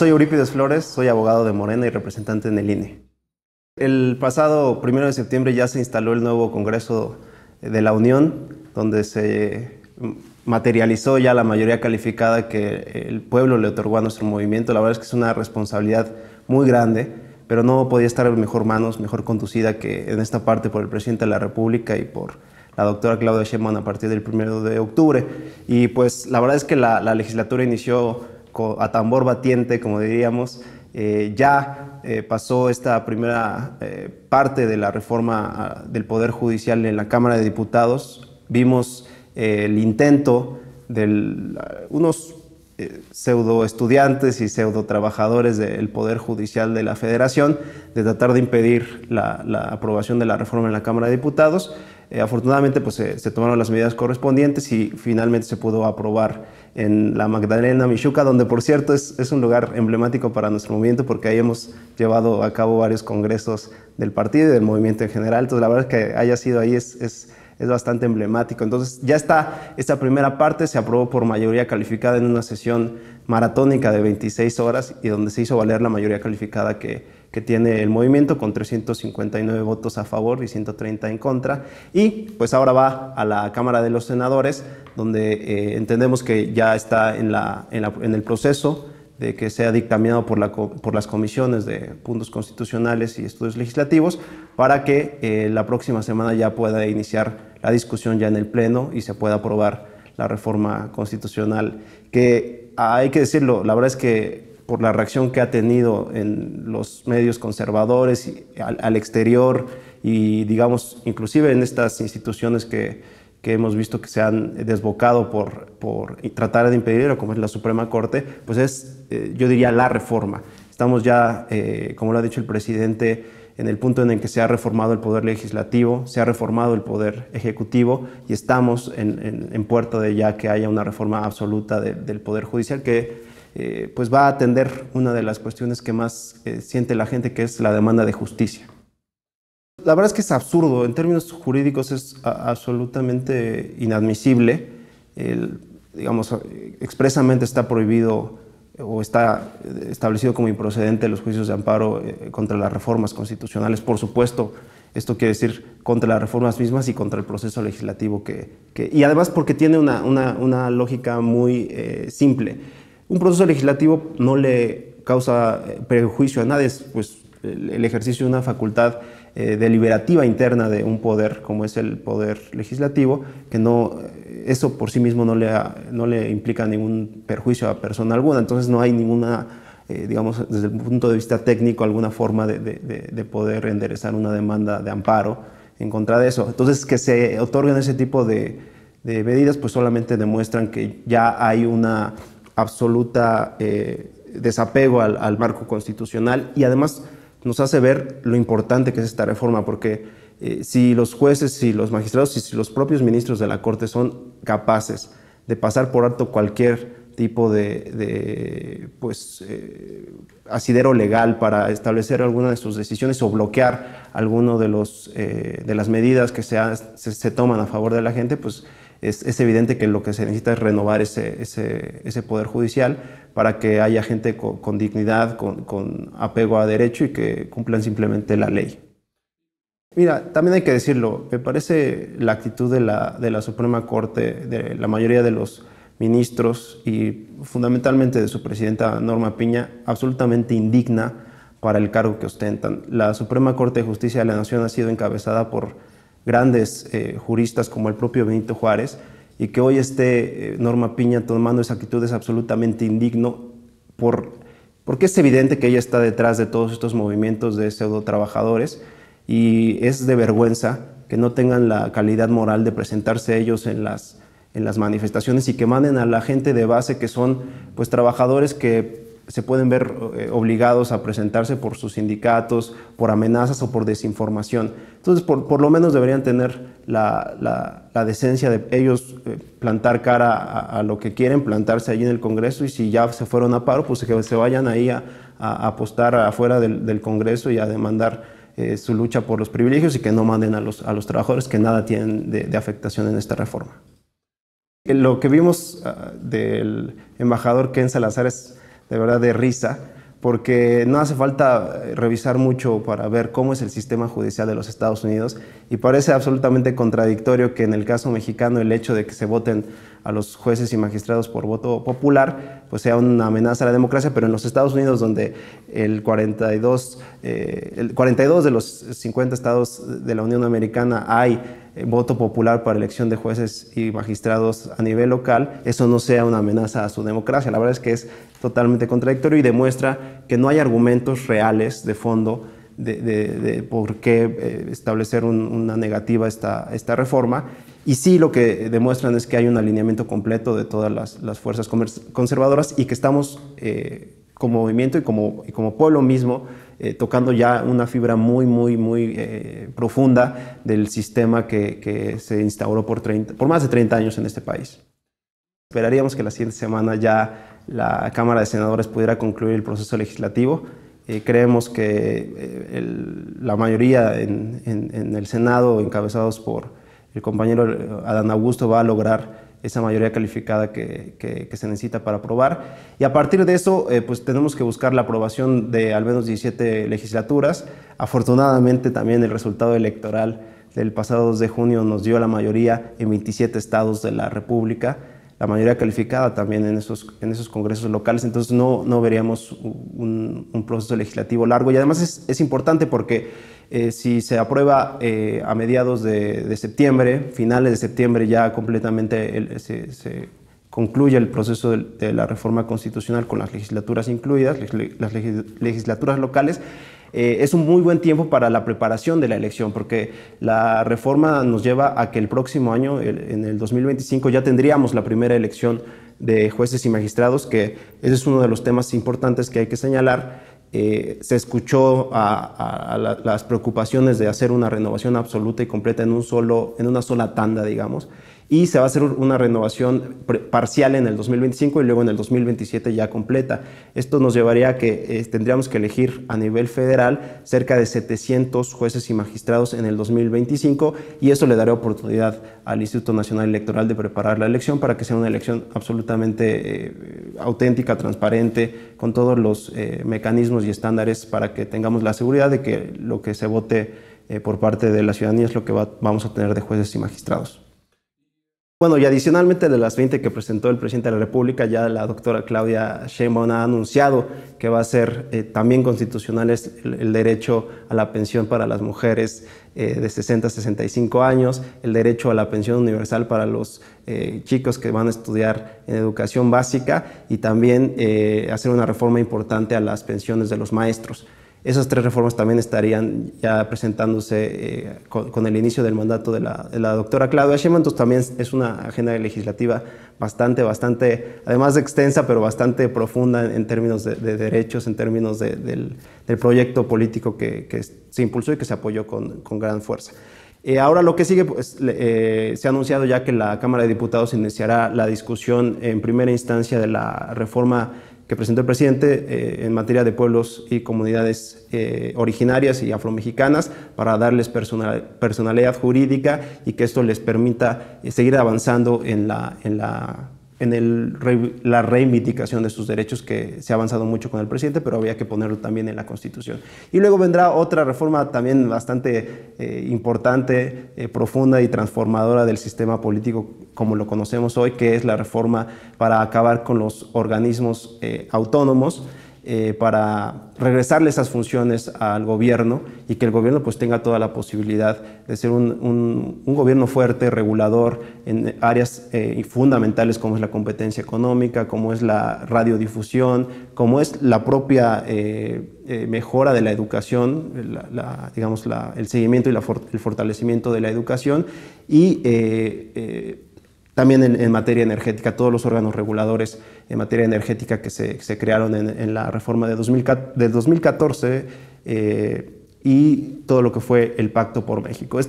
soy Eurípides Flores, soy abogado de Morena y representante en el INE. El pasado 1 de septiembre ya se instaló el nuevo Congreso de la Unión, donde se materializó ya la mayoría calificada que el pueblo le otorgó a nuestro movimiento. La verdad es que es una responsabilidad muy grande, pero no podía estar en mejor manos, mejor conducida que en esta parte por el presidente de la República y por la doctora Claudia Sheinbaum a partir del 1 de octubre. Y pues la verdad es que la legislatura inició a tambor batiente, como diríamos. Pasó esta primera parte de la reforma del Poder Judicial en la Cámara de Diputados. Vimos el intento de unos pseudo estudiantes y pseudo trabajadores del Poder Judicial de la Federación de tratar de impedir la aprobación de la reforma en la Cámara de Diputados. Afortunadamente pues, se tomaron las medidas correspondientes y finalmente se pudo aprobar en la Magdalena Mixhuca, donde por cierto es un lugar emblemático para nuestro movimiento porque ahí hemos llevado a cabo varios congresos del partido y del movimiento en general. Entonces la verdad es que haya sido ahí es bastante emblemático. Entonces ya está esta primera parte, se aprobó por mayoría calificada en una sesión maratónica de 26 horas y donde se hizo valer la mayoría calificada que tiene el movimiento con 359 votos a favor y 130 en contra. Y pues ahora va a la Cámara de los Senadores, donde entendemos que ya está en el proceso de que sea dictaminado por las comisiones de puntos constitucionales y estudios legislativos para que la próxima semana ya pueda iniciar la discusión ya en el Pleno y se pueda aprobar la reforma constitucional, que hay que decirlo, la verdad es que por la reacción que ha tenido en los medios conservadores y al exterior y digamos inclusive en estas instituciones que hemos visto que se han desbocado por tratar de impedirlo, como es la Suprema Corte, pues es, yo diría, la reforma. Estamos ya, como lo ha dicho el presidente, en el punto en el que se ha reformado el Poder Legislativo, se ha reformado el Poder Ejecutivo y estamos en puerta de ya que haya una reforma absoluta del Poder Judicial que pues va a atender una de las cuestiones que más siente la gente, que es la demanda de justicia. La verdad es que es absurdo, en términos jurídicos es absolutamente inadmisible. Digamos, expresamente está prohibido o está establecido como improcedente los juicios de amparo contra las reformas constitucionales. Por supuesto, esto quiere decir contra las reformas mismas y contra el proceso legislativo y además porque tiene una lógica muy simple. Un proceso legislativo no le causa prejuicio a nadie, es pues, el ejercicio de una facultad deliberativa interna de un poder como es el poder legislativo, que eso por sí mismo no le implica ningún perjuicio a persona alguna. Entonces no hay ninguna, digamos, desde el punto de vista técnico, alguna forma de poder enderezar una demanda de amparo en contra de eso. Entonces que se otorguen ese tipo de medidas pues solamente demuestran que ya hay una absoluta desapego al marco constitucional y además nos hace ver lo importante que es esta reforma, porque si los jueces, si los magistrados y si los propios ministros de la Corte son capaces de pasar por alto cualquier tipo de asidero legal para establecer alguna de sus decisiones o bloquear alguno de las medidas que se toman a favor de la gente, pues es evidente que lo que se necesita es renovar ese poder judicial para que haya gente con dignidad, con apego a derecho y que cumplan simplemente la ley. Mira, también hay que decirlo, me parece la actitud de la Suprema Corte, de la mayoría de los ministros y fundamentalmente de su presidenta Norma Piña, absolutamente indigna para el cargo que ostentan. La Suprema Corte de Justicia de la Nación ha sido encabezada por grandes juristas como el propio Benito Juárez, y que hoy esté Norma Piña tomando esa actitud es absolutamente indigno porque es evidente que ella está detrás de todos estos movimientos de pseudo trabajadores y es de vergüenza que no tengan la calidad moral de presentarse ellos en las manifestaciones y que manden a la gente de base que son pues trabajadores que se pueden ver obligados a presentarse por sus sindicatos, por amenazas o por desinformación. Entonces, por lo menos deberían tener la decencia de ellos plantar cara a lo que quieren, plantarse allí en el Congreso, y si ya se fueron a paro, pues que se vayan ahí a apostar afuera del Congreso y a demandar su lucha por los privilegios y que no manden a los trabajadores que nada tienen de afectación en esta reforma. Lo que vimos del embajador Ken Salazar es de verdad de risa, porque no hace falta revisar mucho para ver cómo es el sistema judicial de los Estados Unidos, y parece absolutamente contradictorio que en el caso mexicano el hecho de que se voten a los jueces y magistrados por voto popular pues sea una amenaza a la democracia, pero en los Estados Unidos, donde el 42 de los 50 estados de la Unión Americana hay voto popular para elección de jueces y magistrados a nivel local, eso no sea una amenaza a su democracia. La verdad es que es totalmente contradictorio y demuestra que no hay argumentos reales de fondo de por qué establecer una negativa a esta reforma. Y sí, lo que demuestran es que hay un alineamiento completo de todas las fuerzas conservadoras y que estamos como movimiento y como pueblo mismo tocando ya una fibra muy profunda del sistema que se instauró por más de 30 años en este país. Esperaríamos que la siguiente semana ya la Cámara de Senadores pudiera concluir el proceso legislativo. Creemos que la mayoría en el Senado, encabezados por el compañero Adán Augusto, va a lograr esa mayoría calificada que se necesita para aprobar. Y a partir de eso, pues tenemos que buscar la aprobación de al menos 17 legislaturas. Afortunadamente, también el resultado electoral del pasado 2 de junio nos dio la mayoría en 27 estados de la República, la mayoría calificada también en esos congresos locales. Entonces no veríamos un proceso legislativo largo, y además es importante porque si se aprueba a mediados de septiembre, finales de septiembre, ya completamente se concluye el proceso de la reforma constitucional con las legislaturas incluidas, las legislaturas locales. Es un muy buen tiempo para la preparación de la elección, porque la reforma nos lleva a que el próximo año, en el 2025, ya tendríamos la primera elección de jueces y magistrados, que ese es uno de los temas importantes que hay que señalar. Se escuchó a las preocupaciones de hacer una renovación absoluta y completa en una sola tanda, digamos, y se va a hacer una renovación parcial en el 2025 y luego en el 2027 ya completa. Esto nos llevaría a que tendríamos que elegir a nivel federal cerca de 700 jueces y magistrados en el 2025, y eso le daría oportunidad al Instituto Nacional Electoral de preparar la elección para que sea una elección absolutamente auténtica, transparente, con todos los mecanismos y estándares para que tengamos la seguridad de que lo que se vote por parte de la ciudadanía es lo que vamos a tener de jueces y magistrados. Bueno, y adicionalmente de las 20 que presentó el presidente de la República, ya la doctora Claudia Sheinbaum ha anunciado que va a ser también constitucional el derecho a la pensión para las mujeres de 60 a 65 años, el derecho a la pensión universal para los chicos que van a estudiar en educación básica, y también hacer una reforma importante a las pensiones de los maestros. Esas 3 reformas también estarían ya presentándose con el inicio del mandato de la doctora Claudia Sheinbaum. Entonces también es una agenda legislativa bastante, además de extensa, pero bastante profunda en términos de derechos, en términos del proyecto político que se impulsó y que se apoyó con gran fuerza. Ahora lo que sigue, pues, se ha anunciado ya que la Cámara de Diputados iniciará la discusión en primera instancia de la reforma que presentó el presidente en materia de pueblos y comunidades originarias y afromexicanas, para darles personalidad jurídica y que esto les permita seguir avanzando en la reivindicación de sus derechos, que se ha avanzado mucho con el presidente, pero había que ponerlo también en la Constitución. Y luego vendrá otra reforma también bastante importante, profunda y transformadora del sistema político como lo conocemos hoy, que es la reforma para acabar con los organismos autónomos, para regresarle esas funciones al gobierno, y que el gobierno pues tenga toda la posibilidad de ser un gobierno fuerte, regulador en áreas fundamentales como es la competencia económica, como es la radiodifusión, como es la propia mejora de la educación, digamos el seguimiento y el fortalecimiento de la educación, y también en materia energética, todos los órganos reguladores en materia energética que se crearon en la reforma de 2014 y todo lo que fue el Pacto por México.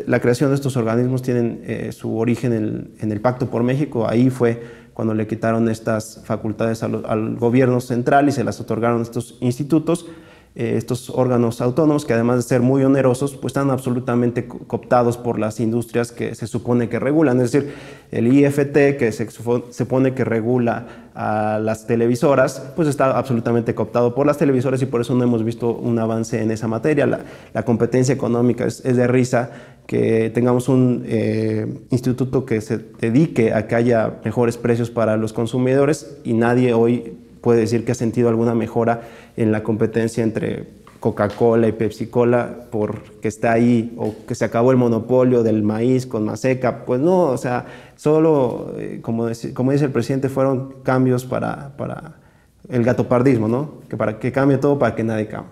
La creación de estos organismos tienen su origen en el Pacto por México. Ahí fue cuando le quitaron estas facultades al gobierno central y se las otorgaron a estos institutos. estos órganos autónomos, que además de ser muy onerosos, pues están absolutamente cooptados por las industrias que se supone que regulan. Es decir, el IFT, que se supone que regula a las televisoras, pues está absolutamente cooptado por las televisoras, y por eso no hemos visto un avance en esa materia. La competencia económica es de risa que tengamos un instituto que se dedique a que haya mejores precios para los consumidores, y nadie hoy puede decir que ha sentido alguna mejora en la competencia entre Coca-Cola y Pepsi-Cola porque está ahí, o que se acabó el monopolio del maíz con Maseca. Pues no, o sea, solo, como dice el presidente, fueron cambios para el gatopardismo, ¿no? Para que cambie todo, para que nadie cambie.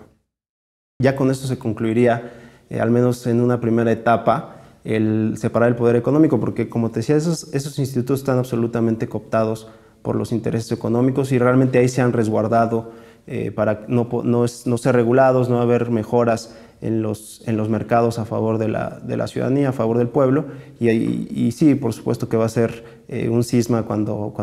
Ya con esto se concluiría, al menos en una primera etapa, el separar el poder económico, porque como te decía, esos institutos están absolutamente cooptados por los intereses económicos, y realmente ahí se han resguardado para no ser regulados, no haber mejoras en los mercados a favor de la ciudadanía, a favor del pueblo. Y sí, por supuesto que va a ser un cisma cuando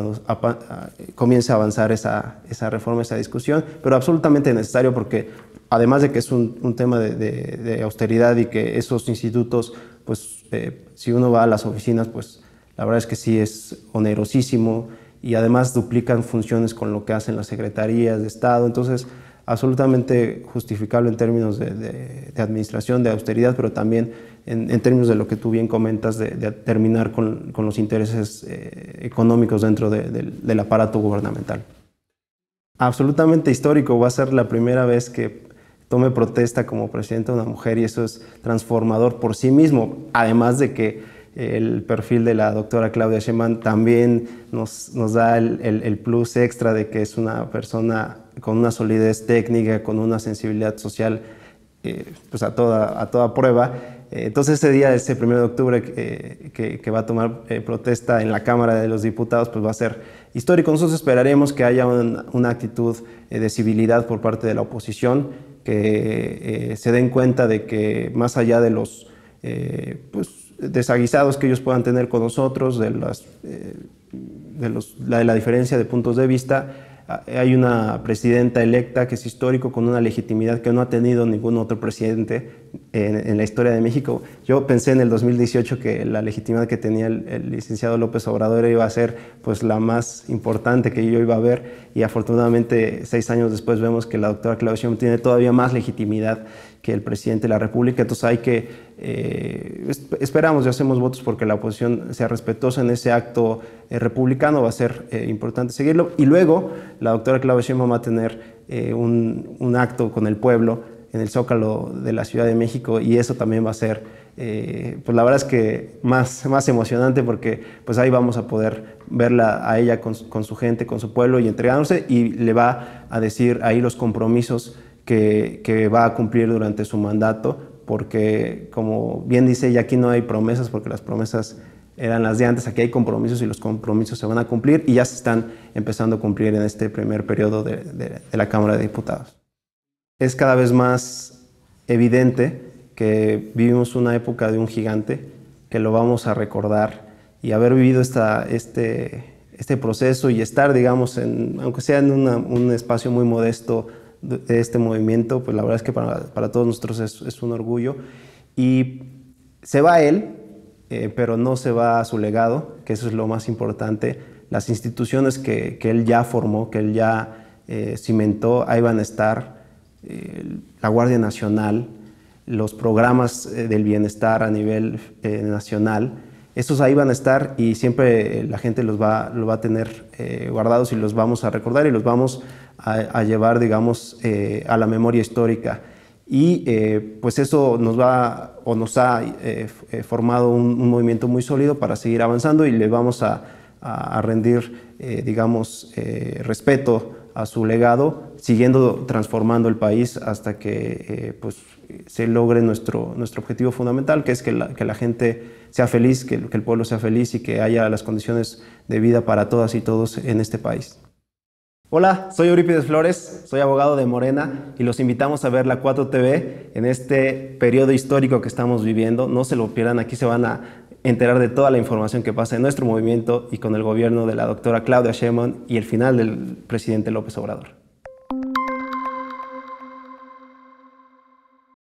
comience a avanzar esa reforma, esa discusión, pero absolutamente necesario, porque además de que es un tema de austeridad, y que esos institutos, pues si uno va a las oficinas, pues la verdad es que sí es onerosísimo, y además duplican funciones con lo que hacen las secretarías de Estado. Entonces, absolutamente justificable en términos de administración, de austeridad, pero también en términos de lo que tú bien comentas, de terminar con los intereses económicos dentro del aparato gubernamental. Absolutamente histórico, va a ser la primera vez que tome protesta como presidenta una mujer, y eso es transformador por sí mismo, además de que el perfil de la doctora Claudia Sheinbaum también nos da el plus extra de que es una persona con una solidez técnica, con una sensibilidad social pues a toda prueba. Entonces ese día, ese 1 de octubre que va a tomar protesta en la Cámara de los Diputados, pues va a ser histórico. Nosotros esperaremos que haya una actitud de civilidad por parte de la oposición, que se den cuenta de que más allá de los desaguisados que ellos puedan tener con nosotros, de la diferencia de puntos de vista, hay una presidenta electa que es histórico, con una legitimidad que no ha tenido ningún otro presidente en la historia de México. Yo pensé en el 2018 que la legitimidad que tenía el licenciado López Obrador iba a ser pues la más importante que yo iba a ver, y afortunadamente 6 años después vemos que la doctora Claudia Sheinbaum tiene todavía más legitimidad que el presidente de la República. Entonces hay que, esperamos y hacemos votos porque la oposición sea respetuosa en ese acto republicano. Va a ser importante seguirlo. Y luego la doctora Claudia Sheinbaum va a tener un acto con el pueblo en el Zócalo de la Ciudad de México, y eso también va a ser, pues la verdad es que más emocionante, porque pues ahí vamos a poder verla a ella con su gente, con su pueblo, y entregándose, y le va a decir ahí los compromisos que va a cumplir durante su mandato, porque como bien dice ella, aquí no hay promesas, porque las promesas eran las de antes. Aquí hay compromisos, y los compromisos se van a cumplir, y ya se están empezando a cumplir en este primer periodo de la Cámara de Diputados. Es cada vez más evidente que vivimos una época de un gigante, que lo vamos a recordar, y haber vivido este proceso y estar, digamos, aunque sea en un espacio muy modesto de este movimiento, pues la verdad es que para todos nosotros es un orgullo. Y se va él, pero no se va a su legado, que eso es lo más importante. Las instituciones que él ya formó, que él ya cimentó, ahí van a estar. La Guardia Nacional, los programas del bienestar a nivel nacional, estos ahí van a estar, y siempre la gente lo va a tener guardados, y los vamos a recordar, y los vamos a llevar, digamos, a la memoria histórica. Y pues eso nos ha formado un movimiento muy sólido para seguir avanzando, y le vamos a rendir, digamos, respeto a su legado, siguiendo transformando el país hasta que pues, se logre nuestro objetivo fundamental, que es que la gente sea feliz, que el pueblo sea feliz, y que haya las condiciones de vida para todas y todos en este país. Hola, soy Eurípides Flores, soy abogado de Morena, y los invitamos a ver la 4TV en este periodo histórico que estamos viviendo. No se lo pierdan, aquí se van a enterar de toda la información que pasa en nuestro movimiento y con el gobierno de la doctora Claudia Sheinbaum y el final del presidente López Obrador.